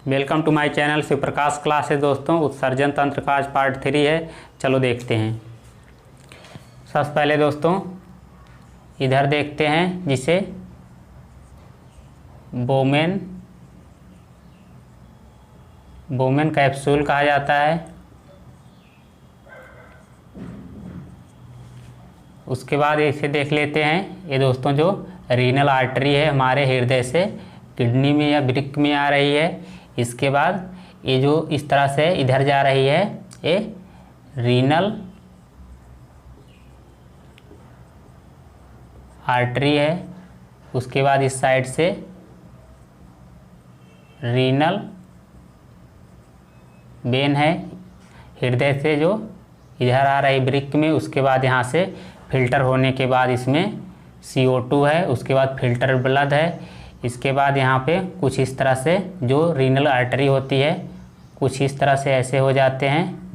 Welcome to my channel Shivprakash classes. दोस्तों, उत्सर्जन तंत्र का आज पार्ट 3 है। चलो देखते हैं। सबसे पहले दोस्तों इधर देखते हैं, जिसे बोमेन कैप्सूल कहा जाता है। उसके बाद इसे देख लेते हैं। ये दोस्तों जो रीनल आर्टरी है हमारे हृदय से किडनी में या वृक्क में आ रही है। इसके बाद ये जो इस तरह से इधर जा रही है, ये रीनल आर्टरी है। उसके बाद इस साइड से रीनल वेन है हृदय से जो इधर आ रही वृक्क में। उसके बाद यहाँ से फिल्टर होने के बाद इसमें CO2 है। उसके बाद फिल्टर ब्लड है। इसके बाद यहाँ पे कुछ इस तरह से जो रीनल आर्टरी होती है, कुछ इस तरह से ऐसे हो जाते हैं,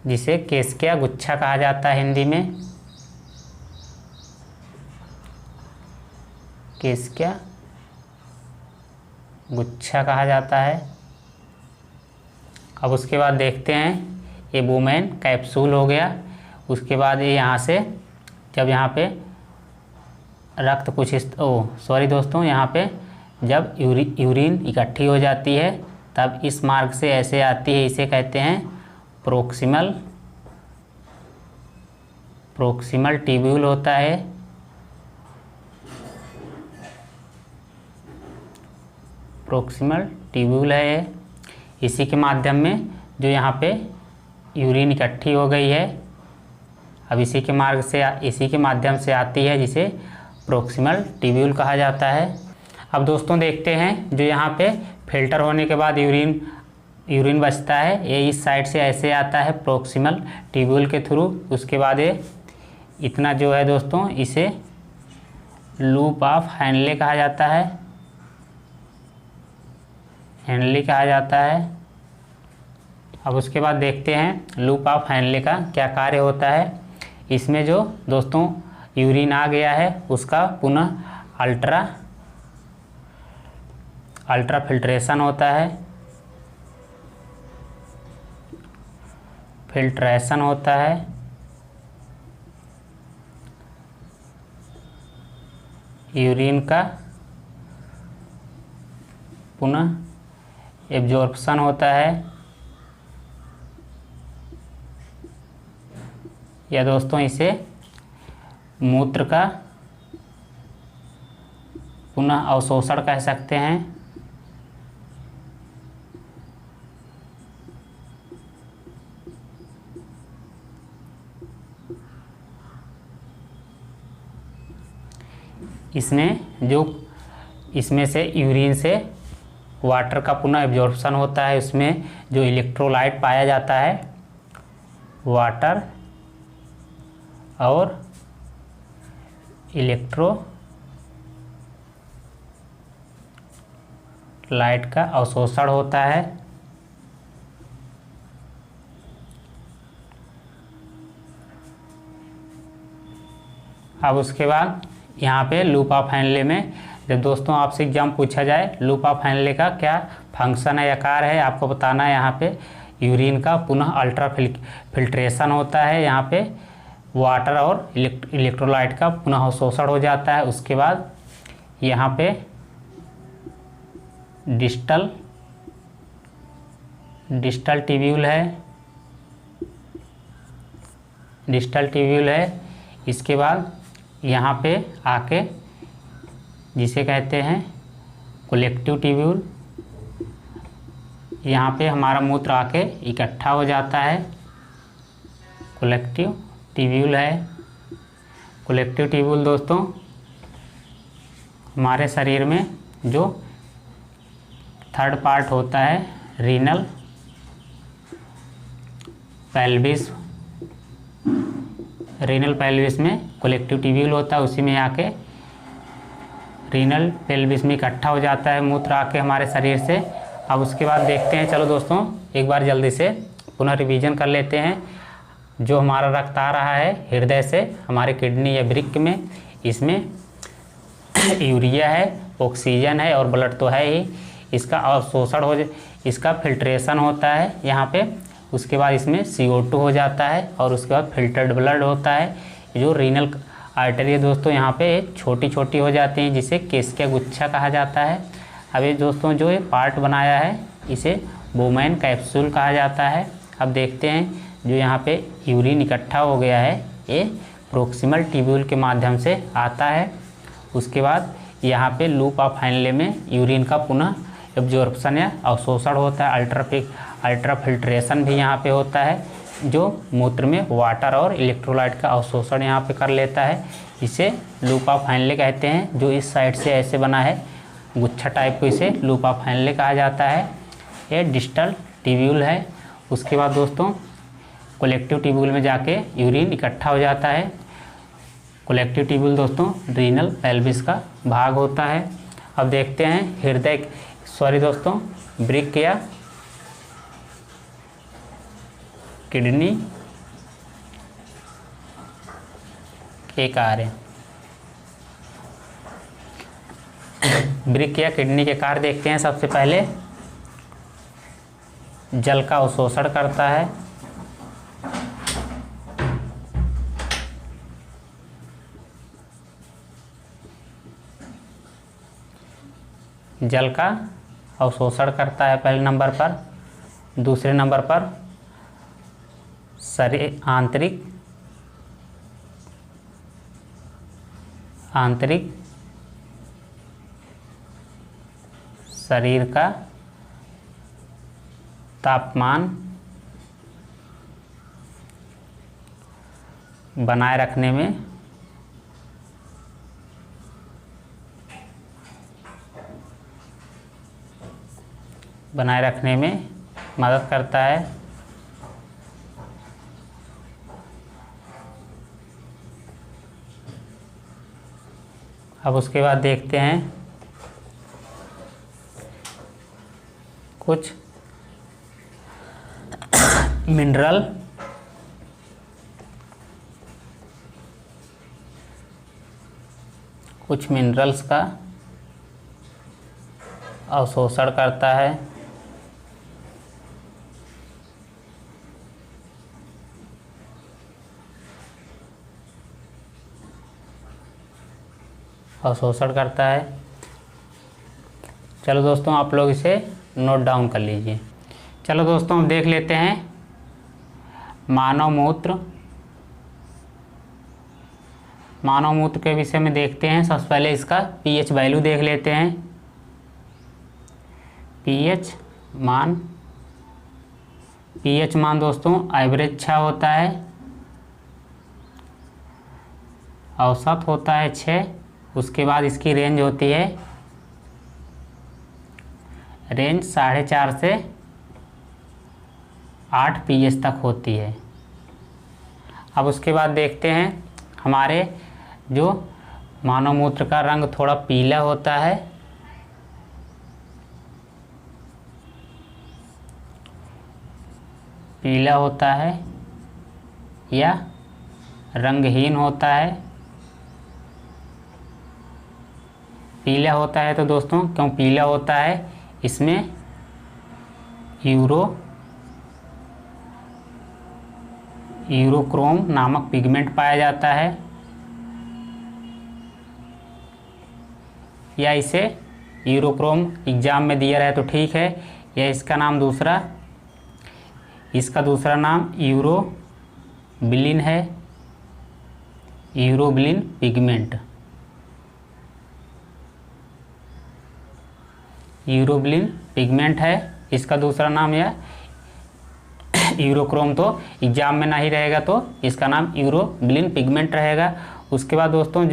जिसे केस्किया गुच्छा कहा जाता है हिंदी में। केस्किया गुच्छा कहा जाता है। अब उसके बाद देखते हैं, ये बोमेन कैप्सूल हो गया। उसके बाद ये यहाँ से जब यहाँ पे रक्त कुछ दोस्तों, यहाँ पे जब यूरिन इकट्ठी हो जाती है तब इस मार्ग से ऐसे आती है। इसे कहते हैं प्रोक्सिमल ट्यूब्यूल होता है। प्रोक्सिमल ट्यूब्यूल है ये। इसी के माध्यम में जो यहाँ पे यूरिन इकट्ठी हो गई है, अब इसी के माध्यम से आती है, जिसे प्रोक्सिमल ट्यूब्यूल कहा जाता है। अब दोस्तों देखते हैं, जो यहाँ पे फिल्टर होने के बाद यूरिन बचता है, ये इस साइड से ऐसे आता है प्रोक्सिमल ट्यूब्यूल के थ्रू। उसके बाद ये इतना जो है दोस्तों, इसे लूप ऑफ हैनले कहा जाता है। हैनले कहा जाता है। अब उसके बाद देखते हैं लूप ऑफ हैनले का क्या कार्य होता है। इसमें जो दोस्तों यूरिन आ गया है, उसका पुनः अल्ट्रा फिल्ट्रेशन होता है। फिल्ट्रेशन होता है। यूरिन का पुनः एब्जॉर्प्शन होता है, या दोस्तों इसे मूत्र का पुनः अवशोषण कह सकते हैं। इसमें से यूरिन से वाटर का पुनः एब्जॉर्प्शन होता है। उसमें जो इलेक्ट्रोलाइट पाया जाता है, वाटर और इलेक्ट्रोलाइट का अवशोषण होता है। अब उसके बाद यहाँ पे लूप ऑफ हैनले में, जब दोस्तों आपसे एग्जाम पूछा जाए लूप ऑफ हैनले का क्या फंक्शन है या कार्य है, आपको बताना है। यहाँ पे यूरिन का पुनः अल्ट्रा फिल्ट्रेशन होता है। यहाँ पे वाटर और इलेक्ट्रोलाइट का पुनः अवशोषण हो जाता है। उसके बाद यहाँ पे डिस्टल ट्यूब्यूल है। इसके बाद यहाँ पे आके जिसे कहते हैं कलेक्टिव ट्यूब्यूल, यहाँ पे हमारा मूत्र आके इकट्ठा हो जाता है। कलेक्टिव ट्यूब्यूल है। कलेक्टिव ट्यूब्यूल दोस्तों हमारे शरीर में जो थर्ड पार्ट होता है, रीनल पेल्विस में कलेक्टिव ट्यूब्यूल होता है। उसी में आके रीनल पेल्विस में इकट्ठा हो जाता है मूत्र आके हमारे शरीर से। अब उसके बाद देखते हैं, चलो दोस्तों एक बार जल्दी से पुनः रिवीजन कर लेते हैं। जो हमारा रक्त आ रहा है हृदय से हमारे किडनी या वृक्क में, इसमें यूरिया है, ऑक्सीजन है और ब्लड तो है ही। इसका अवशोषण इसका फिल्ट्रेशन होता है यहाँ पे। उसके बाद इसमें CO2 हो जाता है और उसके बाद फिल्टर्ड ब्लड होता है। जो रीनल आर्टरी है दोस्तों यहाँ पे छोटी छोटी हो जाती हैं, जिसे केशिका गुच्छा कहा जाता है। अब ये दोस्तों जो ये पार्ट बनाया है इसे बोमैन कैप्सूल कहा जाता है। अब देखते हैं जो यहाँ पे यूरिन इकट्ठा हो गया है ये प्रोक्सिमल ट्यूब्यूल के माध्यम से आता है। उसके बाद यहाँ पे लूप ऑफ हैनले में यूरिन का पुनः एब्जॉर्प्शन या अवशोषण होता है। अल्ट्रा फिल्ट्रेशन भी यहाँ पे होता है, जो मूत्र में वाटर और इलेक्ट्रोलाइट का अवशोषण यहाँ पे कर लेता है। इसे लूप ऑफ हैनले कहते हैं। जो इस साइड से ऐसे बना है गुच्छा टाइप को, इसे लूप ऑफ हैनले कहा जाता है। ये डिस्टल ट्यूब्यूल है। उसके बाद दोस्तों कलेक्टिव ट्यूब्यूल में जाके यूरिन इकट्ठा हो जाता है। कलेक्टिव ट्यूब्यूल दोस्तों रीनल पेल्विस का भाग होता है। अब देखते हैं ब्रिक या किडनी के कार्य। ब्रिक या किडनी के कार्य देखते हैं। सबसे पहले जल का अवशोषण करता है। जल का अवशोषण करता है पहले नंबर पर। दूसरे नंबर पर आंतरिक शरीर का तापमान बनाए रखने में मदद करता है। अब उसके बाद देखते हैं कुछ मिनरल्स का अवशोषण करता है। चलो दोस्तों आप लोग इसे नोट डाउन कर लीजिए। चलो दोस्तों हम देख लेते हैं मानव मूत्र के विषय में देखते हैं। सबसे पहले इसका pH वैल्यू देख लेते हैं। pH मान दोस्तों एवरेज 6 होता है, औसत होता है 6। उसके बाद इसकी रेंज होती है 4.5 से 8 pH तक होती है। अब उसके बाद देखते हैं हमारे जो मानव मूत्र का रंग थोड़ा पीला होता है। या रंगहीन होता है। पीला होता है तो दोस्तों क्यों पीला होता है, इसमें यूरोक्रोम नामक पिगमेंट पाया जाता है। या इसे यूरोक्रोम एग्जाम में दिया रहे तो ठीक है, या इसका दूसरा नाम यूरोबिलिन है। यूरोबिलिन पिगमेंट, है इसका दूसरा नाम। या यूरोक्रोम तो एग्जाम में नहीं रहेगा तो इसका नाम यूरोबिलिन पिगमेंट रहेगा। उसके बाद दोस्तों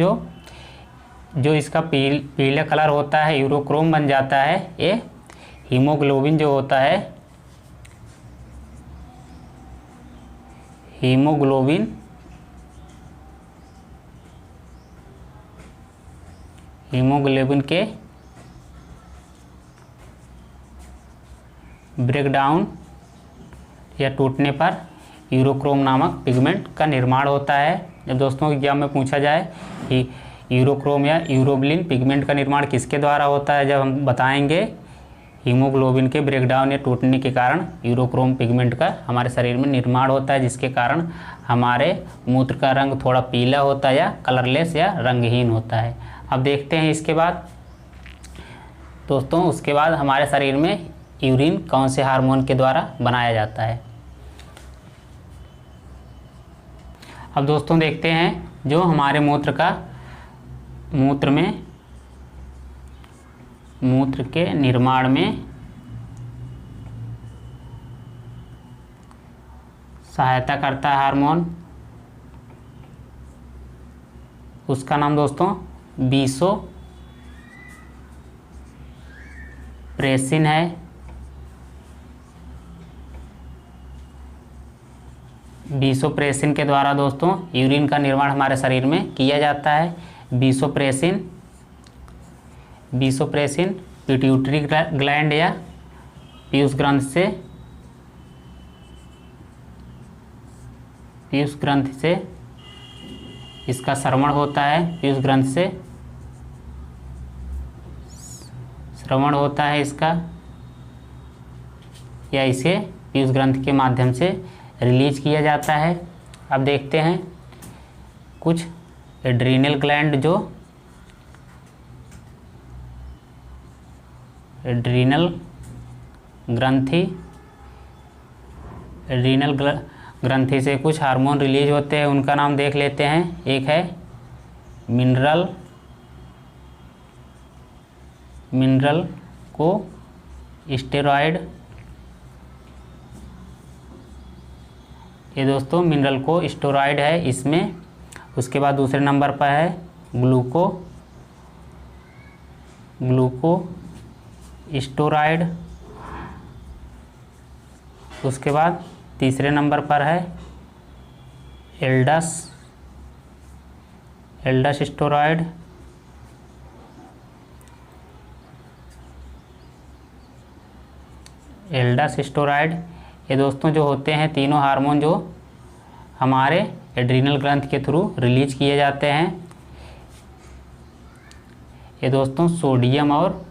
जो इसका पीला कलर होता है यूरोक्रोम बन जाता है। ये हीमोग्लोबिन जो होता है, हीमोग्लोबिन के ब्रेकडाउन या टूटने पर यूरोक्रोम नामक पिगमेंट का निर्माण होता है। जब दोस्तों एग्जाम में पूछा जाए कि यूरोक्रोम या यूरोबिलिन पिगमेंट का निर्माण किसके द्वारा होता है? जब हम बताएंगे हीमोग्लोबिन के ब्रेकडाउन या टूटने के कारण यूरोक्रोम पिगमेंट का हमारे शरीर में निर्माण होता है, जिसके कारण हमारे मूत्र का रंग थोड़ा पीला होता है या कलरलेस या रंगहीन होता है। अब देखते हैं इसके बाद दोस्तों, उसके बाद हमारे शरीर में यूरिन कौन से हार्मोन के द्वारा बनाया जाता है। अब दोस्तों देखते हैं जो हमारे मूत्र के निर्माण में सहायता करता है हार्मोन, उसका नाम दोस्तों वैसोप्रेसिन है। वैसोप्रेसिन के द्वारा दोस्तों यूरिन का निर्माण हमारे शरीर में किया जाता है। वैसोप्रेसिन पिट्यूटरी ग्लैंड या पीयूष ग्रंथि से इसका श्रवण होता है। पीयूष ग्रंथि से श्रवण होता है इसका, या इसे पीयूष ग्रंथि के माध्यम से रिलीज किया जाता है। अब देखते हैं कुछ एड्रीनल ग्लैंड, जो एड्रीनल ग्रंथि से कुछ हार्मोन रिलीज होते हैं, उनका नाम देख लेते हैं। एक है मिनरल को स्टेरॉयड, ये दोस्तों मिनरल को स्टेरॉयड है इसमें। उसके बाद दूसरे नंबर पर है ग्लूको स्टेरॉयड। उसके बाद तीसरे नंबर पर है एल्डस स्टेरॉयड। ये दोस्तों जो होते हैं तीनों हार्मोन जो हमारे एड्रीनल ग्रंथ के थ्रू रिलीज किए जाते हैं। ये दोस्तों सोडियम और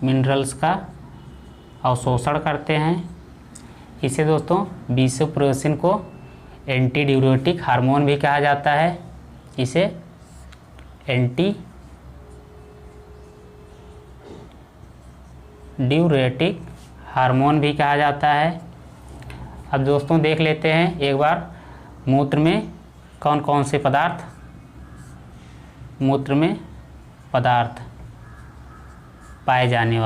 मिनरल्स का अवशोषण करते हैं। इसे दोस्तों वैसोप्रेसिन को एंटी ड्यूरेटिक हार्मोन भी कहा जाता है। इसे एंटी ड्यूरेटिक हार्मोन भी कहा जाता है। अब दोस्तों देख लेते हैं एक बार मूत्र में कौन कौन से पदार्थ पाए जाने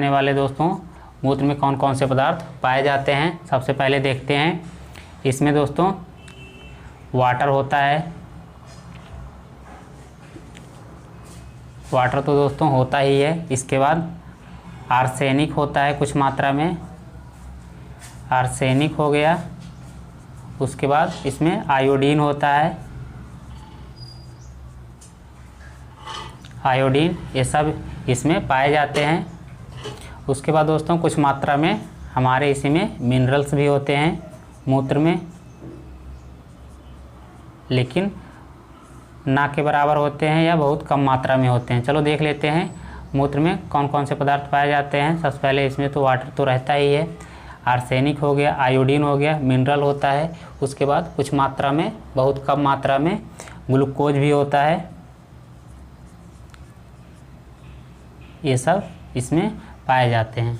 वाले दोस्तों मूत्र में कौन कौन से पदार्थ पाए जाते हैं। सबसे पहले देखते हैं, इसमें दोस्तों वाटर होता है। वाटर तो दोस्तों होता ही है। इसके बाद आर्सेनिक होता है कुछ मात्रा में, आर्सेनिक हो गया। उसके बाद इसमें आयोडीन होता है, आयोडीन, ये सब इसमें पाए जाते हैं। उसके बाद दोस्तों कुछ मात्रा में हमारे इसी में मिनरल्स भी होते हैं मूत्र में, लेकिन ना के बराबर होते हैं या बहुत कम मात्रा में होते हैं। चलो देख लेते हैं मूत्र में कौन कौन से पदार्थ पाए जाते हैं। सबसे पहले इसमें तो वाटर तो रहता ही है, आर्सेनिक हो गया, आयोडीन हो गया, मिनरल होता है। उसके बाद कुछ मात्रा में, बहुत कम मात्रा में ग्लूकोज भी होता है। ये सब इसमें पाए जाते हैं।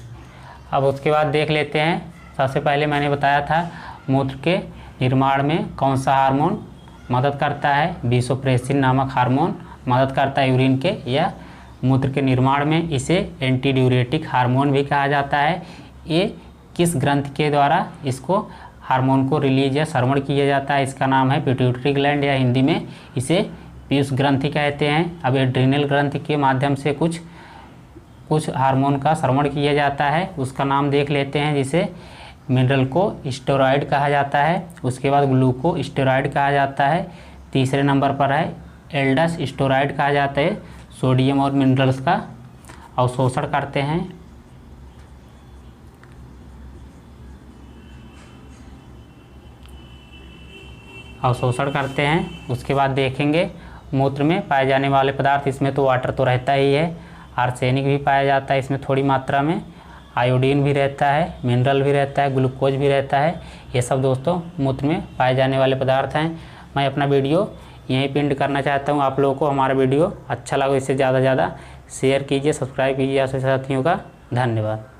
अब उसके बाद देख लेते हैं, सबसे पहले मैंने बताया था मूत्र के निर्माण में कौन सा हार्मोन मदद करता है। वैसोप्रेसिन नामक हार्मोन मदद करता है यूरिन के या मूत्र के निर्माण में। इसे एंटी ड्यूरेटिक हार्मोन भी कहा जाता है। ये किस ग्रंथि के द्वारा इसको हार्मोन को रिलीज या श्रवण किया जाता है, इसका नाम है पिट्यूटरी ग्लैंड, या हिंदी में इसे पीयूष ग्रंथि कहते हैं। अब एड्रीनल ग्रंथि के माध्यम से कुछ हार्मोन का श्रवण किया जाता है, उसका नाम देख लेते हैं, जिसे मिनरल को स्टेरॉयड कहा जाता है। उसके बाद ग्लूको स्टेरॉयड कहा जाता है। तीसरे नंबर पर है एल्डस स्टेरॉयड कहा जाता है। सोडियम और मिनरल्स का अवशोषण करते हैं। अवशोषण करते हैं। उसके बाद देखेंगे मूत्र में पाए जाने वाले पदार्थ, इसमें तो वाटर तो रहता ही है, आर्सेनिक भी पाया जाता है इसमें थोड़ी मात्रा में, आयोडीन भी रहता है, मिनरल भी रहता है, ग्लूकोज भी रहता है। ये सब दोस्तों मूत्र में पाए जाने वाले पदार्थ हैं। मैं अपना वीडियो यहीं पे एंड करना चाहता हूँ। आप लोगों को हमारा वीडियो अच्छा लगा, इससे ज़्यादा से ज़्यादा शेयर कीजिए, सब्सक्राइब कीजिए आपके साथियों का। धन्यवाद।